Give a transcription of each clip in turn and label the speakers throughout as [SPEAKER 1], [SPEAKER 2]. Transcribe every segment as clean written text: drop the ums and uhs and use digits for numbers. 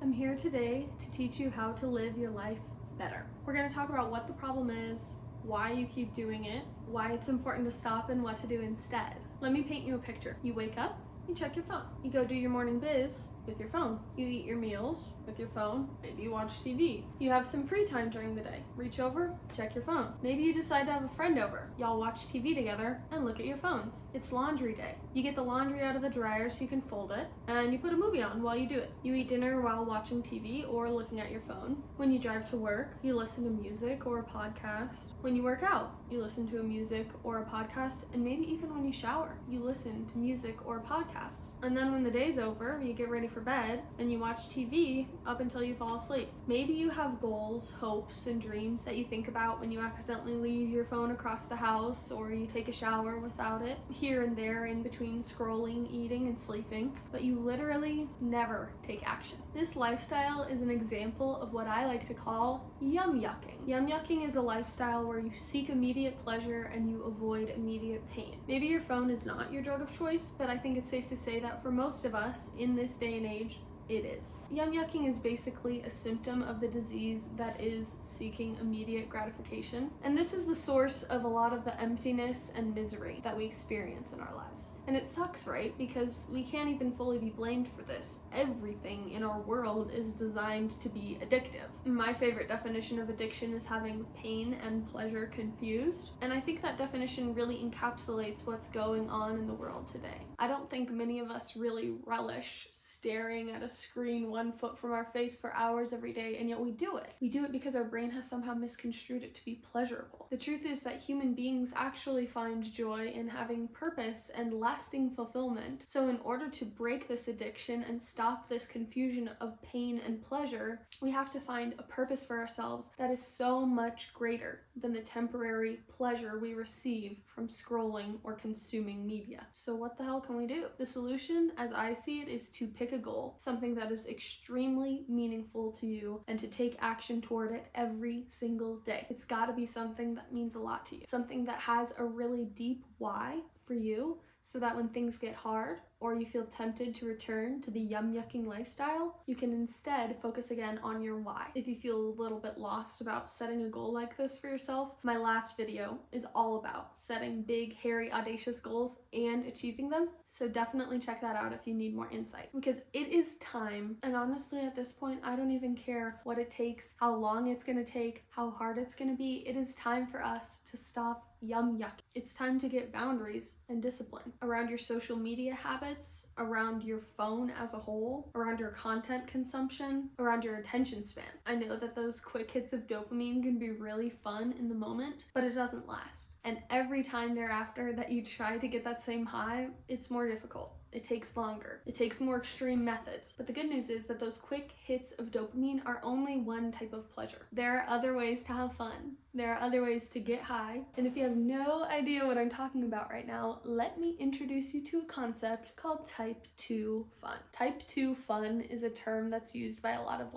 [SPEAKER 1] I'm here today to teach you how to live your life better. We're going to talk about what the problem is, why you keep doing it, why it's important to stop, and what to do instead. Let me paint you a picture. You wake up, you check your phone. You go do your morning biz with your phone. You eat your meals with your phone. Maybe you watch TV. You have some free time during the day. Reach over, check your phone. Maybe you decide to have a friend over. Y'all watch TV together and look at your phones. It's laundry day. You get the laundry out of the dryer so you can fold it, and you put a movie on while you do it. You eat dinner while watching TV or looking at your phone. When you drive to work, you listen to music or a podcast. When you work out, you listen to a music or a podcast, and maybe even when you shower, you listen to music or a podcast. And then when the day's over, you get ready for bed and you watch TV up until you fall asleep. Maybe you have goals, hopes, and dreams that you think about when you accidentally leave your phone across the house or you take a shower without it, here and there in between scrolling, eating, and sleeping, but you literally never take action. This lifestyle is an example of what I like to call yucking. Yucking is a lifestyle where you seek immediate pleasure and you avoid immediate pain. Maybe your phone is not your drug of choice, but I think it's safe to say that for most of us in this day and age, it is. Yucking is basically a symptom of the disease that is seeking immediate gratification. And this is the source of a lot of the emptiness and misery that we experience in our lives. And it sucks, right? Because we can't even fully be blamed for this. Everything in our world is designed to be addictive. My favorite definition of addiction is having pain and pleasure confused. And I think that definition really encapsulates what's going on in the world today. I don't think many of us really relish staring at a screen 1 foot from our face for hours every day, and yet we do it. We do it because our brain has somehow misconstrued it to be pleasurable. The truth is that human beings actually find joy in having purpose and lasting fulfillment. So in order to break this addiction and stop this confusion of pain and pleasure, we have to find a purpose for ourselves that is so much greater than the temporary pleasure we receive from scrolling or consuming media. So what the hell can we do? The solution, as I see it, is to pick a goal, something that is extremely meaningful to you, and to take action toward it every single day. It's got to be something that means a lot to you, something that has a really deep why for you, so that when things get hard or you feel tempted to return to the yucking lifestyle, you can instead focus again on your why. If you feel a little bit lost about setting a goal like this for yourself, my last video is all about setting big, hairy, audacious goals and achieving them. So definitely check that out if you need more insight, because it is time. And honestly, at this point, I don't even care what it takes, how long it's gonna take, how hard it's gonna be. It is time for us to stop yucking. It's time to get boundaries and discipline around your social media habits, around your phone as a whole, around your content consumption, around your attention span. I know that those quick hits of dopamine can be really fun in the moment, but it doesn't last. And every time thereafter that you try to get that same high, it's more difficult. It takes longer. It takes more extreme methods. But the good news is that those quick hits of dopamine are only one type of pleasure. There are other ways to have fun. There are other ways to get high. And if you have no idea what I'm talking about right now, let me introduce you to a concept called type 2 fun. Type 2 fun is a term that's used by a lot of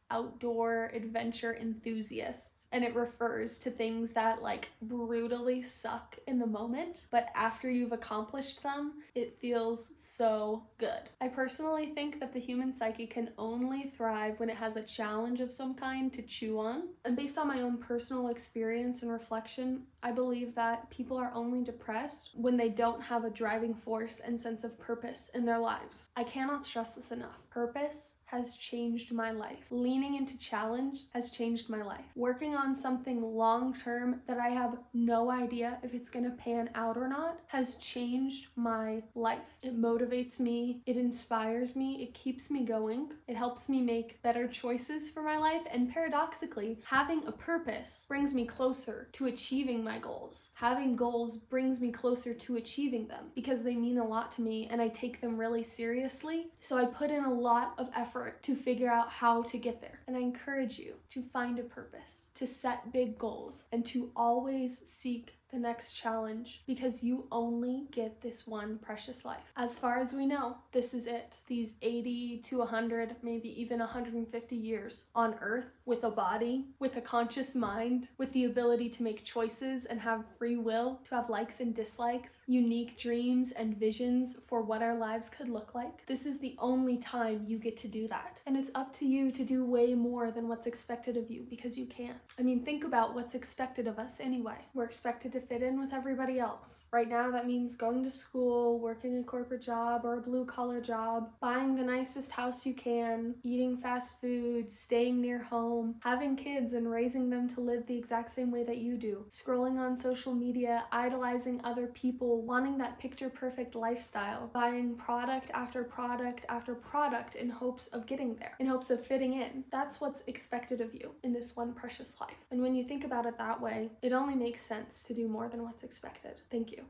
[SPEAKER 1] outdoor adventure enthusiasts, and it refers to things that brutally suck in the moment, but after you've accomplished them, it feels so good. I personally think that the human psyche can only thrive when it has a challenge of some kind to chew on, and based on my own personal experience and reflection, I believe that people are only depressed when they don't have a driving force and sense of purpose in their lives. I cannot stress this enough. Purpose has changed my life. Leaning into challenge has changed my life. Working on something long-term that I have no idea if it's gonna pan out or not has changed my life. It motivates me, it inspires me, it keeps me going, it helps me make better choices for my life, and paradoxically, having a purpose brings me closer to achieving my goals. Having goals brings me closer to achieving them because they mean a lot to me and I take them really seriously. So I put in a lot of effort to figure out how to get there. And I encourage you to find a purpose, to set big goals, and to always seek the the next challenge, because you only get this one precious life. As far as we know, this is it. These 80 to 100, maybe even 150 years on Earth, with a body, with a conscious mind, with the ability to make choices and have free will, to have likes and dislikes, unique dreams and visions for what our lives could look like. This is the only time you get to do that. And it's up to you to do way more than what's expected of you, because you can. I mean, think about what's expected of us anyway. We're expected to fit in with everybody else. Right now, that means going to school, working a corporate job or a blue-collar job, buying the nicest house you can, eating fast food, staying near home, having kids and raising them to live the exact same way that you do, scrolling on social media, idolizing other people, wanting that picture-perfect lifestyle, buying product after product after product in hopes of getting there, in hopes of fitting in. That's what's expected of you in this one precious life. And when you think about it that way, it only makes sense to do more than what's expected. Thank you.